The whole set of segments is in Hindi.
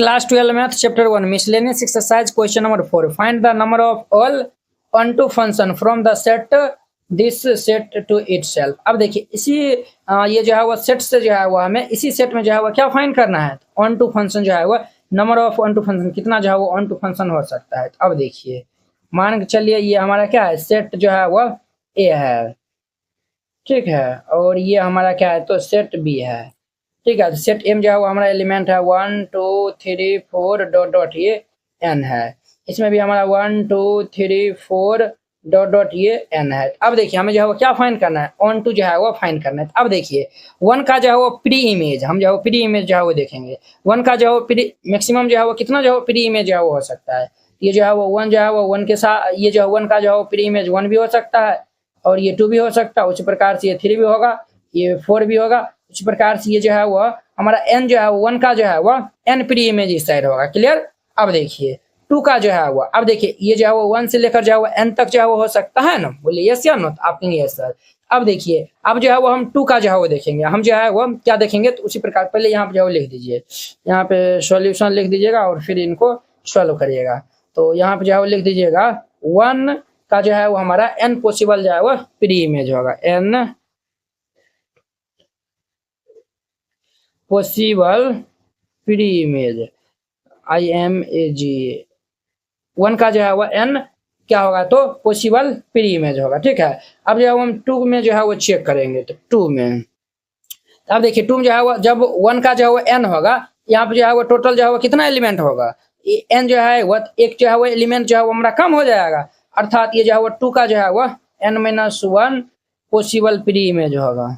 Class 12 math chapter 1 miscellaneous exercise question number 4 find the number of all onto function from the set this set to itself. अब देखिए इसी ये जो है वो सेट से जो है वो हमें इसी सेट में जो है वो क्या फाइंड करना है, ऑन टू फंक्शन जो है वो number of onto function कितना जो है वो ऑन टू फंक्शन हो सकता है। अब देखिए मान के चलिए ये हमारा क्या है, सेट जो है वो ए है, ठीक है, और ये हमारा क्या है तो सेट बी है, ठीक है। सेट एम जो है वो हमारा एलिमेंट है 1 2 3 4 डॉट डॉट ये एन है, इसमें भी हमारा 1 2 3 4 डॉट डॉट ये एन है। अब देखिए हमें जो है वो क्या फाइंड करना है, ऑन टू जो है वो फाइंड करना है। अब देखिए वन का जो है वो प्री इमेज, हम जो है वो प्री इमेज जो है वो देखेंगे, वन का जो है वो प्री मैक्सिमम जो है वो कितना जो है प्री इमेज जो है वो हो सकता है। ये जो है वो वन जो है वो वन के साथ, ये जो है वन का जो है वो प्री इमेज 1 भी हो सकता है और ये 2 भी हो सकता है, उसी प्रकार से ये 3 भी होगा, ये 4 भी होगा, इस प्रकार से ये जो है वो हमारा n जो है वन का जो है वो n प्री इमेज इस साइड होगा। क्लियर। अब देखिए 2 का जो है वो, अब देखिए ये जो है वो 1 से लेकर जो है वो n तक जो है वो हो सकता है ना, बोलिए यस या नो, तो आप कहेंगे यस सर। अब देखिए अब जो है वो हम 2 का जो है वो देखेंगे, हम जो है वो क्या देखेंगे तो उसी प्रकार पहले यहाँ पे जो लिख दीजिए, यहाँ पे सॉल्यूशन लिख दीजिएगा और फिर इनको सॉल्व करिएगा। तो यहाँ पे जो है वो लिख दीजिएगा 1 का जो है वो हमारा n पॉसिबल जो है वो प्री इमेज होगा, n possible pre image IMAG 1 का जो है वो n क्या होगा तो पॉसिबल प्री इमेज होगा, ठीक है। अब जो है हम 2 में जो है वो चेक करेंगे, तो 2 में अब देखिए 2 में जो है वो जब 1 का जो है वो n होगा, यहाँ पे जो है वो टोटल जो है वो कितना एलिमेंट होगा, n जो है वो एक जो है वो एलिमेंट जो है वो हमारा कम हो जाएगा, अर्थात ये जो है वो 2 का जो है वो n-1 पॉसिबल प्री इमेज होगा,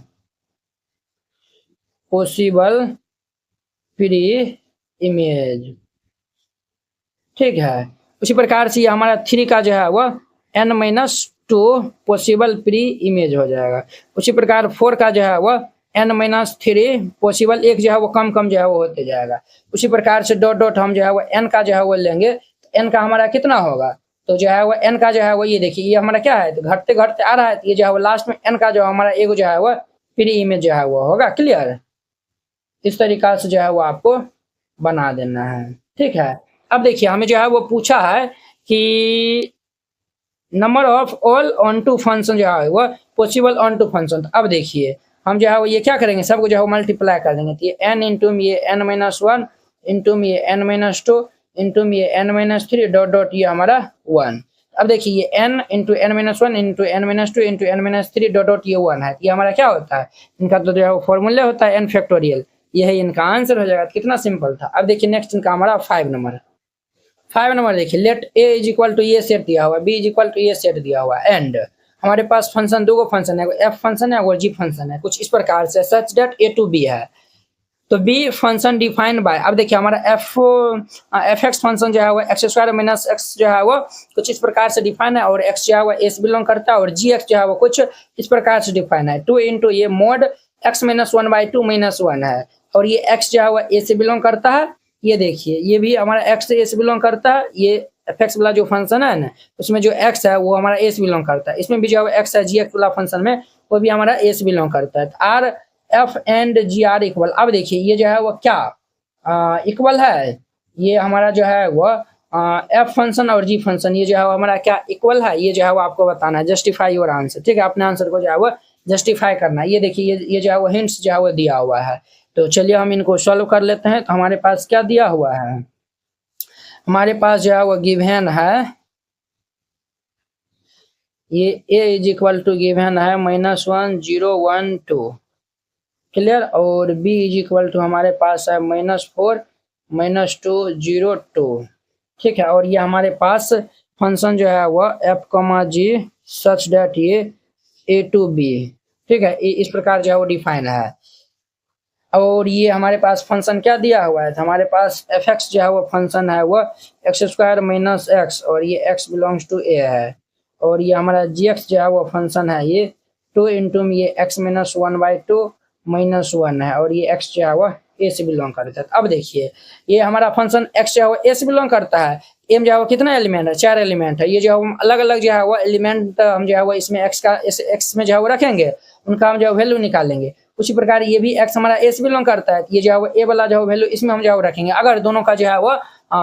पॉसिबल प्री इमेज, ठीक है। उसी प्रकार से हमारा 3 का जो है वो n-2 पॉसिबल प्री इमेज हो जाएगा। उसी प्रकार 4 का जो है वो n-3 पॉसिबल, एक जो है वो कम कम जो है वो होते जाएगा। उसी प्रकार से डॉट डॉट हम जो है वो n का जो है वो लेंगे, तो n का हमारा कितना होगा, तो जो है वो n का जो है वो ये देखिए ये हमारा क्या है तो घटते घटते आ रहा है, तो ये जो है वो लास्ट में n का जो हमारा एक जो है वो प्री इमेज जो है वो होगा। क्लियर। इस तरीका से जो है वो आपको बना देना है, ठीक है। अब देखिए हमें जो है वो पूछा है कि number of all onto function जो है वो पॉसिबल ऑन टू फंक्शन। तो अब देखिए हम जो है वो ये क्या करेंगे, सबको जो है वो मल्टीप्लाई कर देंगे, तो ये n इंटू में ये n-1 इंटू में ये n-2 इंटू में ये n-3 डॉट डॉट ये हमारा 1। अब देखिए ये n into n-1 into n-2 into n-3 dot dot ये 1 है, ये हमारा क्या होता है, इनका तो जो है वो फॉर्मूला होता है n फैक्टोरियल, यही इनका आंसर हो जाएगा। कितना सिंपल था। अब देखिए नेक्स्ट इनका हमारा 5 नंबर देखिए let a is equal to ये सेट दिया हुआ, b इज इक्वल टू ये सेट दिया हुआ, एंड हमारे पास फंक्शन दो फंक्शन है, f फंक्शन है और g फंक्शन है, कुछ इस प्रकार से such that a to b है। तो b फंक्शन डिफाइंड बाय, अब देखिए हमारा fx फंक्शन जो है वो x² माइनस x जो है वो कुछ इस प्रकार से डिफाइन है, और x जो है वो a से बिलोंग करता है, और gx जो है वो कुछ इस प्रकार से डिफाइन है, 2 इंटू ये मोड x-1/2 -1 है, और ये x जो है वो a से बिलोंग करता है, ये देखिए ये भी हमारा x से a से बिलोंग करता है, ये fx वाला जो फंक्शन है ना उसमें जो x है वो हमारा a से बिलोंग करता है, इसमें भी जो है x है gx वाला फंक्शन में वो भी हमारा a से बिलोंग करता है। r f and g are equal, अब देखिए ये जो है वो क्या इक्वल है, ये हमारा जो है वो f फंक्शन और g फंक्शन ये जो है वो हमारा क्या इक्वल है, ये जो है वो आपको बताना है, जस्टिफाई योर आंसर, ठीक है। अपने आंसर को जो है वो जस्टिफाई करना है। ये देखिए ये जो है वो हिंट्स जो है वो दिया हुआ है, तो चलिए हम इनको सॉल्व कर लेते हैं। तो हमारे पास क्या दिया हुआ है, हमारे पास जो है वो गिवन है ये a is equal to given है -1 0 1 2, क्लियर, और b इज इक्वल टू हमारे पास है -4 -2 0 2, ठीक है। और ये हमारे पास फंक्शन जो है वो f, g सच दैट ये a टू b, ठीक है, इस प्रकार जो है वो डिफाइन है। और ये हमारे पास फंक्शन क्या दिया हुआ है, तो हमारे पास fx जो है वो फंक्शन है वो x² माइनस x, और ये x बिलोंग्स टू a है, और ये हमारा gx जो है वो फंक्शन है ये 2 इंटू में ये x-1/2 -1 है, और ये x जो है वो a से बिलोंग करता है। अब देखिए ये हमारा फंक्शन x जो है वो a से बिलोंग करता है, m जो है वो कितना एलिमेंट है, 4 एलिमेंट है, ये जो है अलग अलग जो है वो एलिमेंट हम जो है वो इसमें x में जो है वो रखेंगे, उनका हम जो है वैल्यू निकालेंगे, उसी प्रकार ये भी x हमारा a से बिलोंग करता है, तो ये जो है वो a वाला जो है वैल्यू इसमें हम जो है वो रखेंगे। अगर दोनों का जो है वो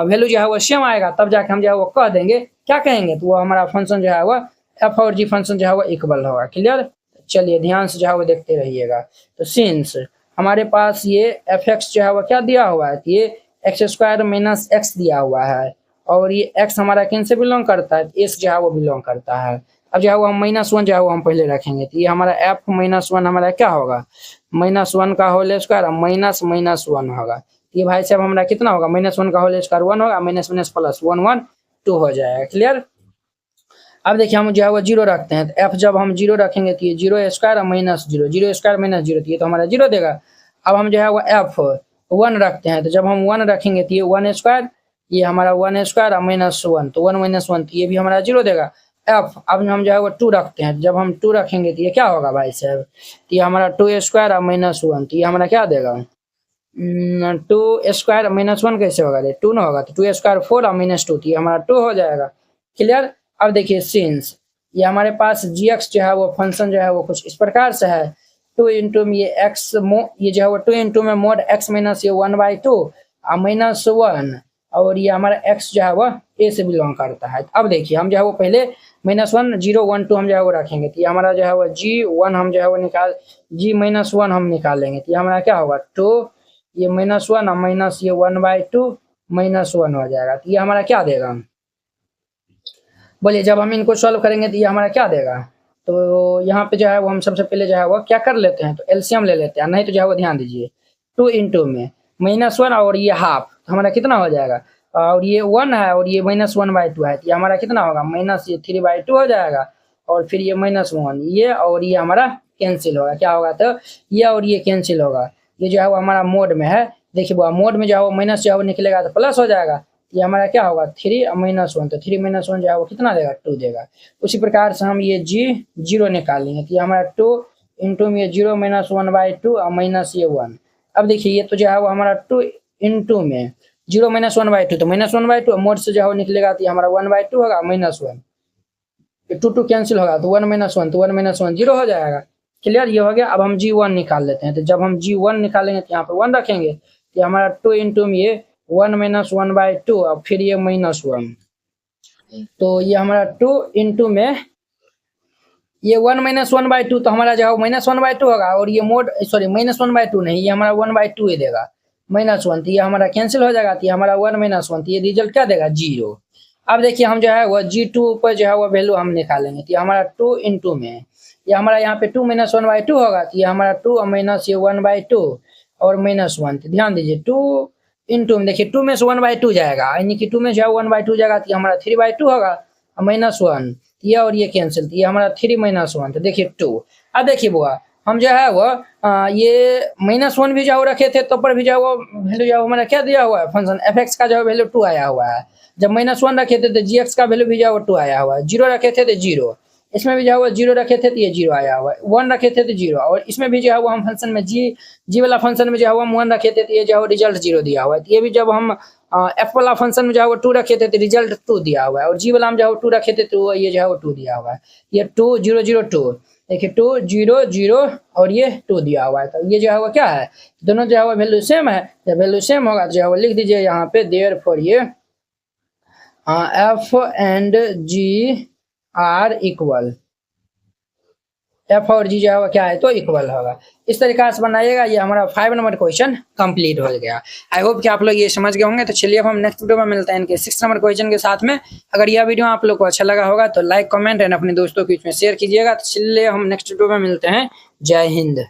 वैल्यू जो है वो सेम आएगा तब जाके हम जो है वो कह देंगे, क्या कहेंगे, तो वो हमारा फंक्शन जो है वो f और g फंक्शन जो है वो इक्वल होगा। क्लियर? चलिए ध्यान से जो है वो देखते रहिएगा। तो सिंस हमारे पास ये fx जो है वो क्या दिया हुआ है, तो ये एक्स स्क्वायर माइनस एक्स दिया हुआ है, और ये x हमारा किन से बिलोंग करता है, a से जो है वो बिलोंग करता है। अब जो है वो हम -1 जो है वो हम पहले रखेंगे, तो ये हमारा f -1 हमारा क्या होगा, -1 का होल स्क्वायर माइनस -1 होगा। ये भाई साहब हमारा कितना होगा, -1 का होल स्क्वायर 1 होगा, माइनस माइनस प्लस 1 1 2 हो जाएगा। क्लियर? अब देखिए हम जो है वो 0 रखते हैं, तो f जब हम 0 रखेंगे तो ये 0 स्क्वायर माइनस 0, 0 स्क्वायर माइनस 0, तो ये तो हमारा 0 देगा। अब हम जो है वो f 1 रखते हैं, तो जब हम 1 रखेंगे तो ये 1 स्क्वायर, ये हमारा 1 स्क्वायर -1, तो 1 -1, तो ये भी हमारा 0 देगा। f अब हम जो है वो 2 रखते हैं, जब हम 2 रखेंगे तो ये क्या होगा भाई साहब, तो ये हमारा 2 स्क्वायर -1, तो ये हमारा क्या देगा, 2 स्क्वायर -1 कैसे होगा, 2 ना होगा, तो 2 स्क्वायर 4 और -2, तो ये हमारा 2 हो जाएगा। क्लियर? अब देखिए सिंस ये हमारे पास gx जो है वो फंक्शन जो है वो कुछ इस प्रकार से है, 2 इंटू में ये x ये जो है वो 2 इंटू में मोड x माइनस ये 1/2 -1, और ये हमारा x जो है वो a से बिलोंग करता है। अब देखिए हम जो है वो पहले -1 0 1 2 हम जो है वो रखेंगे, तो ये हमारा जो है वो g1 हम जो है वो g-1 हम निकालेंगे, तो ये हमारा क्या होगा 2, ये -1 और माइनस ये 1/2 -1 हो जाएगा। तो ये हमारा क्या देगा, बोलिए, जब हम इनको सॉल्व करेंगे तो ये हमारा क्या देगा। तो यहाँ पे जो है वो हम सबसे पहले जो है वो क्या कर लेते हैं, तो एलसीएम ले लेते हैं, नहीं तो जो है वो ध्यान दीजिए 2 इंटू में -1 और ये हाफ, तो हमारा कितना हो जाएगा, और ये 1 है और ये -1/2 है, तो ये हमारा कितना होगा, माइनस ये 3/2 हो जाएगा, और फिर ये -1 ये और ये हमारा कैंसिल होगा। क्या होगा, तो ये और ये कैंसिल होगा, ये जो है वो हमारा मोड में है, देखिए वो मोड में जो है वो माइनस जो है वो निकलेगा तो प्लस हो जाएगा, ये हमारा क्या होगा 3 -1, तो 3 -1 जो है वो कितना देगा, 2 देगा। उसी प्रकार से हम ये g0 निकालेंगे, तो ये हमारा 2 इंटू में 0 -1/2 और माइनस ये 1। अब देखिए ये तो जो है वो हमारा 2 इंटू में 0 -1/2, तो -1/2 मोड से जो है वो निकलेगा, तो ये हमारा 1/2 होगा -1, 2 कैंसिल होगा, तो 1 -1, तो 1 -1 0 हो जाएगा। क्लियर? ये हो गया। अब हम g1 निकाल लेते हैं, तो जब हम g1 निकालेंगे तो यहाँ पर 1 रखेंगे, तो हमारा 2 इंटू में ये 1 -1/2 और फिर ये -1, तो ये हमारा 2 इंटू में ये 1 -1/2, तो हमारा जो है -1/2 होगा, और ये मोड सॉरी -1/2 नहीं, ये हमारा 1/2 ही देगा, -1, तो ये हमारा कैंसिल हो जाएगा, तो ये हमारा 1 -1, तो ये रिजल्ट क्या देगा 0। अब देखिए हम जो है वो g2 पर जो है वो वैल्यू हम निकालेंगे, तो ये हमारा 2 इंटू में ये हमारा यहाँ पे 2 -1/2 होगा, तो ये हमारा 2 और माइनस ये 1/2 और -1, तो ध्यान दीजिए 2 इंटू में देखिए 2 में से 1/2 जाएगा, यानी कि 2 में जो है 1/2 जाएगा, तो ये हमारा 3/2 होगा और -1, ये और ये कैंसिल, तो ये हमारा 3 -1, तो देखिए 2। अब देखिए बुआ हम जो है वो ये -1 भी जो रखे थे तो पर भी जो वो वैल्यू जो हमारा क्या दिया हुआ है, फंक्शन fx का जो वैल्यू 2 आया हुआ है। जब -1 रखे थे तो gx का वैल्यू भी जो 2 आया हुआ है, 0 रखे थे तो 0, इसमें भी जो है 0 रखे थे तो ये 0 आया हुआ है, 1 रखे थे तो 0, और इसमें भी जो है वो हम फंक्शन में जी वाला फंक्शन में जो है हम 1 रखे थे तो ये जो है रिजल्ट 0 दिया हुआ है। तो ये भी जब हम एफ वाला फंक्शन में जो है 2 रखे थे तो रिजल्ट 2 दिया हुआ है, और जी वाला हम जो है 2 रखे थे तो ये जो है 2 दिया हुआ है। ये 2 0 0 2 देखिए 2 0 0 और ये 2 दिया हुआ है, तो ये जो है वो क्या है, दोनों जो है वो वैल्यू सेम है। जब वैल्यू सेम होगा तो जो है वो लिख दीजिए यहाँ पे देयरफॉर ये f and g are equal, f और जी जो है क्या है तो इक्वल होगा। इस तरीका से बनाइएगा। ये हमारा 5 नंबर क्वेश्चन कंप्लीट हो गया। आई होप कि आप लोग ये समझ गए होंगे। तो चलिए अब हम नेक्स्ट वीडियो में मिलते हैं इनके 6 नंबर क्वेश्चन के साथ में। अगर यह वीडियो आप लोग को अच्छा लगा होगा तो लाइक कमेंट एंड अपने दोस्तों के बीच में शेयर कीजिएगा। तो चलिए हम नेक्स्ट वीडियो में मिलते हैं। जय हिंद।